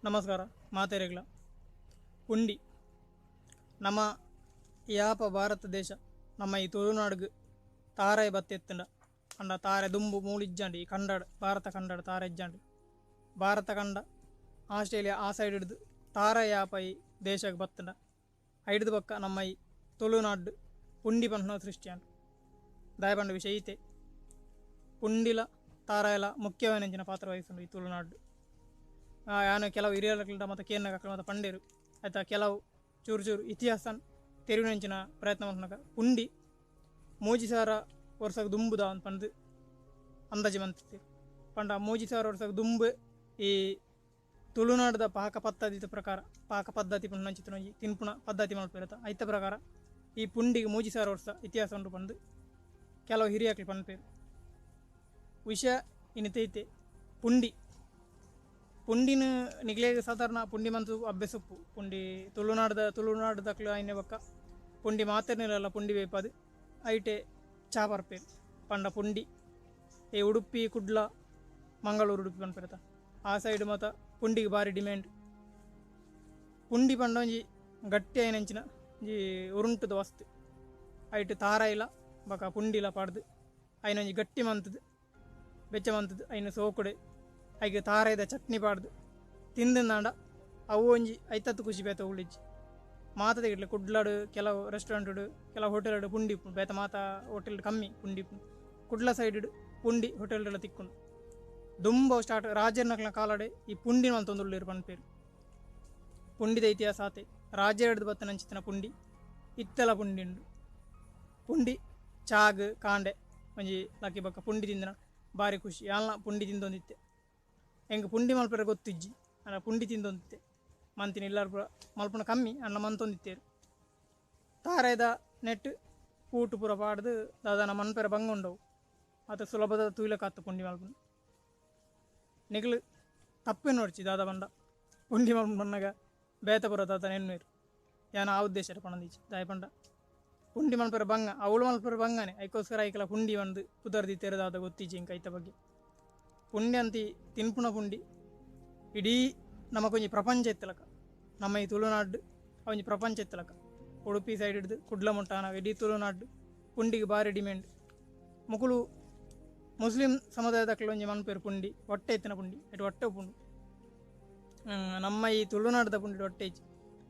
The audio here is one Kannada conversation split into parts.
ನಮಸ್ಕಾರ ಮಾತೆರೆಗ್ಲ ಪುಂಡಿ ನಮ್ಮ ಯಾಪ ಭಾರತ ದೇಶ ನಮ್ಮ ಈ ತುಳುನಾಡಿಗೆ ತಾರಾಯಿ ಬತ್ತೆತ್ತಂಡ ಅಂಡ ತಾರೆ ದುಂಬು ಮೂಳಿಜ್ಜಾಂಡಿ ಈ ಕಂಡಾಡ ಭಾರತ ಕಂಡಾಡ ತಾರೆ ಇಜ್ಜಾಂಡಿ ಭಾರತ ಕಂಡ ಆಸ್ಟ್ರೇಲಿಯಾ ಆ ಸೈಡ್ ಹಿಡಿದು ತಾರಾಯಿ ಯಾಪ ಈ ದೇಶಕ್ಕೆ ಬತ್ತಂಡ ಹಿಡಿದು ಪಕ್ಕ ನಮ್ಮ ಈ ತುಳುನಾಡು ಪುಂಡಿ ಪಂಡ ಸೃಷ್ಟಿ ಅಂಡು ದಾಯಪಂಡ ವಿಷಯ ಈತೆ ಪುಂಡಿಲ ತಾರಾಯಲ ಮುಖ್ಯವಾದ ಪಾತ್ರ ವಹಿಸಂಡು ಈ ತುಳುನಾಡು ಯಾನು ಕೆಲವು ಹಿರಿಯರ್ಗಳಿಂದ ಮತ್ತು ಕೇನ್ನಗಳು ಮತ್ತು ಪಂಡೇರು ಆಯ್ತಾ ಕೆಲವು ಚೂರು ಚೂರು ಇತಿಹಾಸ ತೆರವಿನಂಚಿನ ಪ್ರಯತ್ನ ಮಾಡ್ನಾಗ ಪುಂಡಿ ಮೂಜಿ ಸಾವಿರ ವರ್ಷಕ್ಕೆ ದುಂಬುದ ಅಂತ ಪಂದು ಅಂದಾಜು ಮಂತಿರ್ತೀವಿ ಪಂಡ ಮೂಜಿ ಸಾವಿರ ವರ್ಷಕ್ಕೆ ದುಂಬು ಈ ತುಳುನಾಡದ ಪಾಕ ಪದ್ಧತಿ ಪ್ರಕಾರ ಪಾಕ ಪದ್ಧತಿ ಪಂಚಿನ ತಿನ್ಪುಣ ಪದ್ಧತಿ ಮಾಡ್ಪಿರತ್ತ ಐತ ಪ್ರಕಾರ ಈ ಪುಂಡಿಗೆ ಮೂಜಿ ಸಾವಿರ ವರ್ಷ ಇತಿಹಾಸ ಉಂಟು ಪಂದು ಕೆಲವು ಹಿರಿಯಕಲಿ ಪಂಪೇರು ವಿಷಯ ಇನ್ನೈತೆ ಪುಂಡಿ ಪುಂಡಿನ ನಿಗ್ಲೇಗ ಸಾಧಾರಣ ಪುಂಡಿ ಮಂತು ಅಭ್ಯಾಸಪ್ಪು ಪುಂಡಿ ತುಳುನಾಡದಕ್ಲು ಐನೆ ಬಕ್ಕ ಪುಂಡಿ ಮಾತೇನಿರಲ್ಲ ಪುಂಡಿ ವೇಪದು ಐಟೆ ಚಾಪರ್ಪೇರು ಪಂಡ ಪುಂಡಿ ಈ ಉಡುಪಿ ಕುಡ್ಲ ಮಂಗಳೂರು ಉಡುಪಿ ಪನ್ಪಿರತ್ತ ಆ ಸೈಡ್ ಮತ್ತು ಪುಂಡಿಗೆ ಭಾರಿ ಡಿಮ್ಯಾಂಡ್ ಪುಂಡಿ ಪಂಡ ಒಂಜಿ ಗಟ್ಟಿ ಐನಂಚಿನ ಒಂಜಿ ಉರುಂಟದ ವಸ್ತು ಐಟು ತಾರ ಇಲ್ಲ ಬಕ ಪುಂಡಿಲ ಪಾಡ್ದು ಐನೊಂಜಿ ಗಟ್ಟಿ ಮಂತದ್ದು ಬೆಚ್ಚ ಮಂತದ್ದು ಐನ ಸೋಕುಡೆ ಐಗೆ ತಾರಾಯ್ದ ಚಟ್ನಿ ಪಾಡ್ದು ತಿಂದಂದಾಂಡ ಅವು ಒಂಜಿ ಐತತ್ತು ಖುಷಿ ಬೇತ ಉಳಿಜ್ಜಿ ಮಾತದ ಇಡ್ಲಿ ಕುಡ್ಲಾಡು ಕೆಲವು ರೆಸ್ಟೋರೆಂಟ್ ಕೆಲವು ಹೋಟೆಲ್ ಪುಂಡಿ ಇಪ್ಪುಂಡು ಬೇತ ಮಾತ ಹೋಟೆಲ್ ಕಮ್ಮಿ ಪುಂಡಿ ಇಪ್ಪುಂಡು ಕುಡ್ಲ ಸೈಡ್ ಪುಂಡಿ ಹೋಟೆಲ್ ತಿಕ್ಕೊಂಡು ದುಂಬ ಸ್ಟಾರ್ಟ್ ರಾಜರ್ನಕ್ಲ ಕಾಲಡೆ ಈ ಪುಂಡಿನ ಒಂದು ಉಳ್ಳಿರು ಪನ್ಪೇರು ಪುಂಡಿದ ಇತಿಹಾಸ ಆತೆ ರಾಜ ಹಿಡ್ದು ಬತ್ತ ನಂಚಿತನ ಪುಂಡಿ ಇತ್ತೆಲ ಪುಂಡಿ ಉಂಡು ಪುಂಡಿ ಚಾಗ್ ಕಾಂಡೆ ಒಂಜಿ ಲಕ್ಕಿ ಬಕ್ಕ ಪುಂಡಿ ತಿಂದಿನ ಭಾರಿ ಖುಷಿ ಯಾಲ್ನ ಪುಂಡಿ ತಿಂದೊಂದಿತ್ತೆ ಹೆಂಗೆ ಪುಂಡಿ ಮಲ್ಪರ ಗೊತ್ತಿಜ್ಜಿ ಅಲ್ಲ ಪುಂಡಿ ತಿಂದೊಂದಿತ್ತೆ ಮಂತಿನ ಎಲ್ಲರೂ ಪೂರ ಮಲ್ಪನ ಕಮ್ಮಿ ಅನ್ನ ಮಂತೊಂದಿತ್ತೇರು ತಾರಾಯ್ದ ನೆಟ್ ಕೂಟು ಪೂರ ಪಾಡ್ದು ದಾದಾನ ಮನ್ಪೆರ ಬಂಗೊಂಡವು ಅದು ಸುಲಭದ ತೂಯ್ಲಕ್ಕಾತ್ತು ಪುಂಡಿ ಮಲ್ಪನ ನಿಗ್ಲು ತಪ್ಪೇ ನೋಡ್ಚಿ ದಾದ ಬಂಡ ಪುಂಡಿ ಮಲ್ಪನ ಬನ್ನಾಗ ಬೇತ ಪುರ ದಾದ ನೆನ್ಮೇರು ಯಾನ ಆ ಉದ್ದೇಶ ಪಣಂದೀಚಿ ದಾಯ ಪಂಡ ಪುಂಡಿ ಮಲ್ಪರ ಬಂಗ ಅವಳು ಮಲ್ಪರ ಬಂಗಾನೆ ಐಕೋಸ್ಕರ ಐಕಲ ಪುಂಡಿ ಒಂದು ಕುದರ್ದಿ ತೆರೆದಾದ ಗೊತ್ತಿಜ್ಜಿ ಇಂಕ ಐತ ಬಗ್ಗೆ ಪುಂಡಿ ಅಂತಿ ತಿನ್ಪುಣ ಪುಂಡಿ ಇಡೀ ನಮಗೊಂಜಿ ಪ್ರಪಂಚ ಎತ್ತಲಕ ನಮ್ಮ ಈ ತುಳುನಾಡು ಒಂಜಿ ಪ್ರಪಂಚ ಎತ್ತಲಕ ಉಡುಪಿ ಸೈಡ್ ಹಿಡ್ದು ಕುಡ್ಲ ಮುಟ್ಟಾನ ಇಡೀ ತುಳುನಾಡು ಪುಂಡಿಗೆ ಭಾರಿ ಡಿಮ್ಯಾಂಡ್ ಮುಕುಳು ಮುಸ್ಲಿಂ ಸಮುದಾಯದಕ್ಲು ಒಂಜಿ ಮನ್ಪೇರು ಪುಂಡಿ ಹೊಟ್ಟೆ ಎತ್ತಿನ ಪುಂಡಿ ಇಟ್ಟು ಹೊಟ್ಟೆ ಪುಂಡು ನಮ್ಮ ಈ ತುಳುನಾಡದ ಪುಂಡಿ ಹೊಟ್ಟೆ ಇಚ್ಚಿ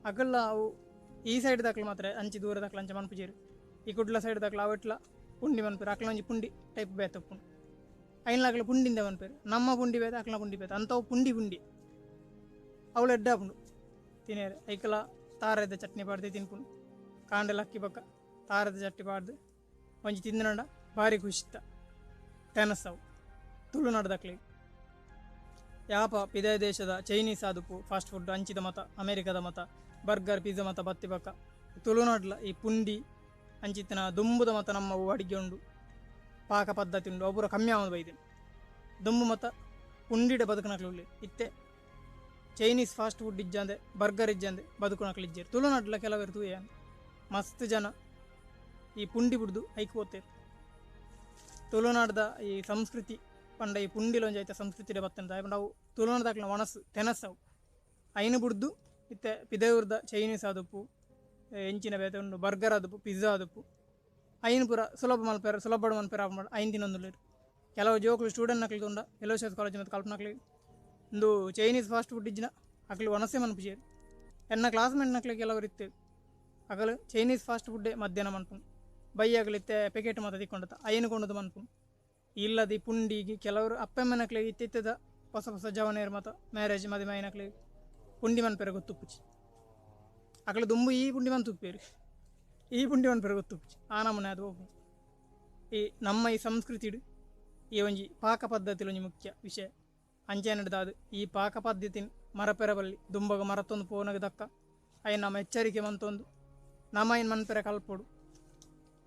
ಅಗಲ್ಲ ಅವು ಈ ಸೈಡ್ ದಾಖಲು ಮಾತ್ರ ಅಂಚಿ ದೂರದಾಕ್ಲು ಅಂಚ ಮನ್ಪುಜೇರು ಈ ಕುಡ್ಲ ಸೈಡ್ ದಾಖಲು ಅವಟ್ಲ ಪುಂಡಿ ಮನ್ಪೇರು ಅಕ್ಲ ಒಂಜಿ ಪುಂಡಿ ಟೈಪ್ ಬೇತ ಪುಂಡು ಐನ್ಲಾಕ್ಲ ಪುಂಡಿಂದ ಮನ್ಪೇರು ನಮ್ಮ ಪುಂಡಿ ಬೇತ ಅಕ್ಲ ಪುಂಡಿ ಬೇತ ಅಂಥವು ಪುಂಡಿ ಅವಳು ಎಡ್ಡ ಪುಂಡು ತಿನ್ನೇರು ಐಕಲ ತಾರದ ಚಟ್ನಿ ಪಾಡ್ದು ತಿನ್ಪುಂಡು ಕಾಂಡೆಲ್ಲ ಅಕ್ಕಿ ಪಕ್ಕ ತಾರದ ಚಟ್ನಿ ಪಾಡ್ದು ಒಂಜಿ ತಿಂದಿನಂಡ ಭಾರಿ ಖುಷಿತ ತೆನಸವು ತುಳುನಾಡದಕ್ಲಿಗೆ ಯಾಪ ಪಿದಾಯ ದೇಶದ ಚೈನೀಸ್ ಆದುಪು ಫಾಸ್ಟ್ ಫುಡ್ ಅಂಚಿದ ಮತ ಅಮೇರಿಕದ ಮತ ಬರ್ಗರ್ ಪಿಜ್ಜಾ ಮತ ಬತ್ತಿ ಪಕ್ಕ ತುಳುನಾಡ್ಲ ಈ ಪುಂಡಿ ಅಂಚಿತ್ತಿನ ದುಂಬುದ ಮತ ನಮ್ಮ ಅಡಿಗೆ ಉಂಡು ಪಾಕ ಪದ್ಧತಿ ಉಂಡು ಒಬ್ಬರು ಕಮ್ಮಿ ಆಗೋದು ಬೈದೇನೆ ದುಂಬು ಮತ ಪುಂಡಿಡ ಬದುಕನಕ್ಲು ಉಳ್ಳಿ ಇತ್ತೆ ಚೈನೀಸ್ ಫಾಸ್ಟ್ ಫುಡ್ ಇಜ್ಜಂದೆ ಬರ್ಗರ್ ಇಜ್ಜಂದೆ ಬದುಕನಕ್ಲು ಇಜ್ಜೇರು ತುಳುನಾಡ್ಲ ಕೆಲವಿರ್ತು ಏನು ಮಸ್ತ್ ಜನ ಈ ಪುಂಡಿ ಬಿಡ್ದು ಐಕ್ ಓದ್ತೇರು ತುಳುನಾಡ್ದ ಈ ಸಂಸ್ಕೃತಿ ಪಂಡ ಈ ಪುಂಡಿಲೊಂಜಿ ಐತೆ ಸಂಸ್ಕೃತಿ ಬತ್ತಂತ ನಾವು ತುಳುನಾಡದಾಕ್ಲ ಮನಸ್ಸು ತೆನಸವು ಐನು ಬಿಡ್ದು ಇತ್ತೆ ಪಿದೇವ್ರದ ಚೈನೀಸ್ ಆದಪ್ಪು ಎಂಚಿನ ಬೇತೆ ಉಂಡು ಬರ್ಗರ್ ಆದಪ್ಪು ಪಿಜ್ಜಾ ಆದಪ್ಪು ಐನು ಪೂರ ಸುಲಭ ಮಲ್ಪೇರ ಮಾಡಿ ಐನು ತಿನ್ನೊಂದುಲ್ಲೇರು ಕೆಲವು ಜೋಕ್ಲು ಸ್ಟೂಡೆಂಟ್ ನಕ್ಲಿಗೆ ಉಂಡ ಎಲೋಶಿಯಸ್ ಕಾಲೇಜ್ ಮತ್ತು ಕಲ್ಪನಕ್ಲಿಗೆ ಒಂದು ಚೈನೀಸ್ ಫಾಸ್ಟ್ ಫುಡ್ ಇಜ್ಜಿನ ಅಕ್ಲು ಒನಸೆ ಮನ್ಪುಜೇರು ಎನ್ನ ಕ್ಲಾಸ್ಮೇಟ್ ನಕ್ಲಿಗೆ ಕೆಲವರು ಇತ್ತೇವೆ ಅಗಲು ಚೈನೀಸ್ ಫಾಸ್ಟ್ ಫುಡ್ಡೇ ಮಧ್ಯಾಹ್ನ ಮನ್ಪುಂಡು ಬೈಯಾಗಲಿತ್ತೆ ಪ್ಯಾಕೆಟ್ ಮಾತ್ರ ತಿಕ್ಕೊಂಡತ ಐನು ಕೊಂಡದು ಮನ್ಪುಂಡು ಇಲ್ಲದ ಪುಂಡಿಗೆ ಕೆಲವರು ಅಪ್ಪೆಮ್ಮ ನಕ್ಲಿಗೆ ಇತ್ತಿತ್ತದ ಹೊಸ ಜವನೇರು ಮತ್ತು ಮ್ಯಾರೇಜ್ ಮದುವೆ ಮೈ ನಕ್ಲಿಗೆ ಪುಂಡಿ ಮನ್ಪೇರ ಗೊತ್ತುಪ್ಪುಚ್ಚಿ ಅಕಲು ದುಂಬು ಈ ಪುಂಡಿ ಮನ್ತುಪ್ಪೇರು ಈ ಪುಂಡಿ ಮನ್ಪೇರ ಗೊತ್ತುಪ್ಪುಚ್ಚಿ ಆ ನಮೂನೆ ಅದು ಹೋಗು ಈ ನಮ್ಮ ಈ ಸಂಸ್ಕೃತಿ ಈ ಒಂಜಿ ಪಾಕ ಪದ್ಧತಿ ಒಂಜಿ ಮುಖ್ಯ ವಿಷಯ ಅಂಚೆ ನಡೆದಾದು ಈ ಪಾಕ ಪದ್ಧತಿನ ಮರಪೆರ ಬಲ್ಲಿ ದುಂಬಗ ಮರತೊಂದು ಪೋನಗ ದಕ್ಕ ಅಯ್ಯ ನಮ್ಮ ಎಚ್ಚರಿಕೆ ಮಂತೊಂದು ನಮ್ಮ ಐನು ಮನ್ಪೆರ ಕಲ್ಪೋಡು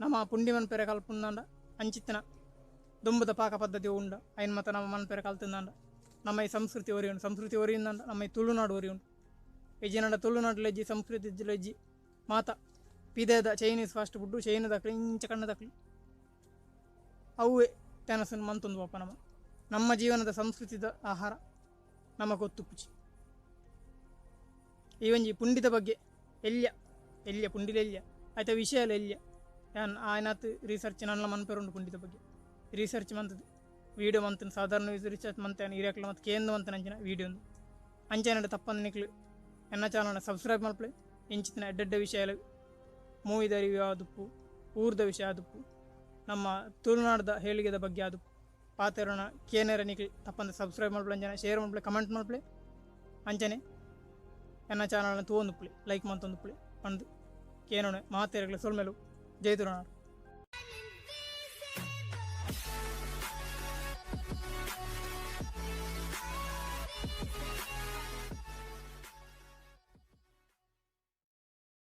ನಮ್ಮ ಪುಂಡಿ ಮನ್ಪೆರ ಕಲ್ಪುಂದಂಡ ಅಂಚಿತ್ತಿನ ದುಂಬದ ಪಾಕ ಪದ್ಧತಿ ಉಂಡ ಐನು ಮತ್ತು ನಮ್ಮ ಮನ್ಪೆರ ಕಲ್ತಂದಂಡ ನಮ್ಮ ಈ ಸಂಸ್ಕೃತಿ ಒರಿ ಉಂಡು ಸಂಸ್ಕೃತಿ ಒರಿಯಿಂದಂಡ ನಮ್ಮ ಈ ತುಳುನಾಡು ಒರಿ ಉಂಡು ಇಜ್ಜಿನಂಡ ತುಳುನಾಡುಲೆಜ್ಜಿ ಸಂಸ್ಕೃತಿ ಇಜ್ಜಿಲೆಜ್ಜಿ ಮಾತ ಪಿದೇದ ಚೈನೀಸ್ ಫಾಸ್ಟ್ ಫುಡ್ಡು ಚೈನದಕ್ಲಿ ಇಂಚ ಕಣ್ಣದಕ್ಲಿ ಅವೇ ತೆನಸನ್ನು ಮಂತೊಂದು ಪಾಪ ನಮ್ಮ ಜೀವನದ ಸಂಸ್ಕೃತಿದ ಆಹಾರ ನಮಗೆ ಗೊತ್ತುಪ್ಪುಚಿ ಈ ಒಂಜಿ ಪುಂಡಿದ ಬಗ್ಗೆ ಎಲ್ಯ ಪುಂಡಿಲ ಎಲ್ಯ ಆಯ್ತಾ ವಿಷಯ ಎಲ್ಯ ಆಯ್ನಾತ್ ರಿಸರ್ಚ್ ನನ್ನ ಮನ್ಪೇರುಂಡು ಪುಂಡಿದ ಬಗ್ಗೆ ರಿಸರ್ಚ್ ಮಂತದ್ದು ವೀಡಿಯೋ ಮಂತನ ಸಾಧಾರಣ ರಿಸರ್ಚ್ ಮಂತೇನು ಇರಕ್ಲ ಮತ್ತು ಕೇಂದ್ರ ಮಂತನ ಅಂಚಿನ ವೀಡಿಯೋ ಅಂಚೆನಡೆ ತಪ್ಪಂದು ನಿಕ್ಲು ಎನ್ನ ಚಾನಲ್ನ ಸಬ್ಸ್ಕ್ರೈಬ್ ಮಾಡ್ಪ್ಲೆ ಇಂಚಿನ ಎಡ್ಡೆಡ್ಡ ವಿಷಯ ಮೂವಿದ ರಿವ್ಯೂ ಆದುಪ್ಪು ಊರ್ದ ವಿಷಯ ಆದುಪ್ಪು ನಮ್ಮ ತುಳುನಾಡದ ಹೇಳಿಗೆದ ಬಗ್ಗೆ ಆದುಪ್ಪು ಪಾತೆರೋಣ ಕೇನೇರ ನಿಕ್ಲಿ ತಪ್ಪಂದು ಸಬ್ಸ್ಕ್ರೈಬ್ ಮಾಡ್ಪ್ಲೆ ಅಂಚನೆ ಶೇರ್ ಮಾಡ್ಪ್ಲೆ ಕಮೆಂಟ್ ಮಾಡ್ಪ್ಲೆ ಅಂಚನೆ ಎನ್ನ ಚಾನಲ್ನ ತೂವೊಂದುಪ್ಲೆ ಲೈಕ್ ಮಂತೊಂದುಪ್ಲೆ ಪಂದು ಕೇನೋಣ ಮಾತೆರಗ್ಲೆ ಸೊಲ್ಮೆಲು ಜೈ ತುಳುನಾಡು.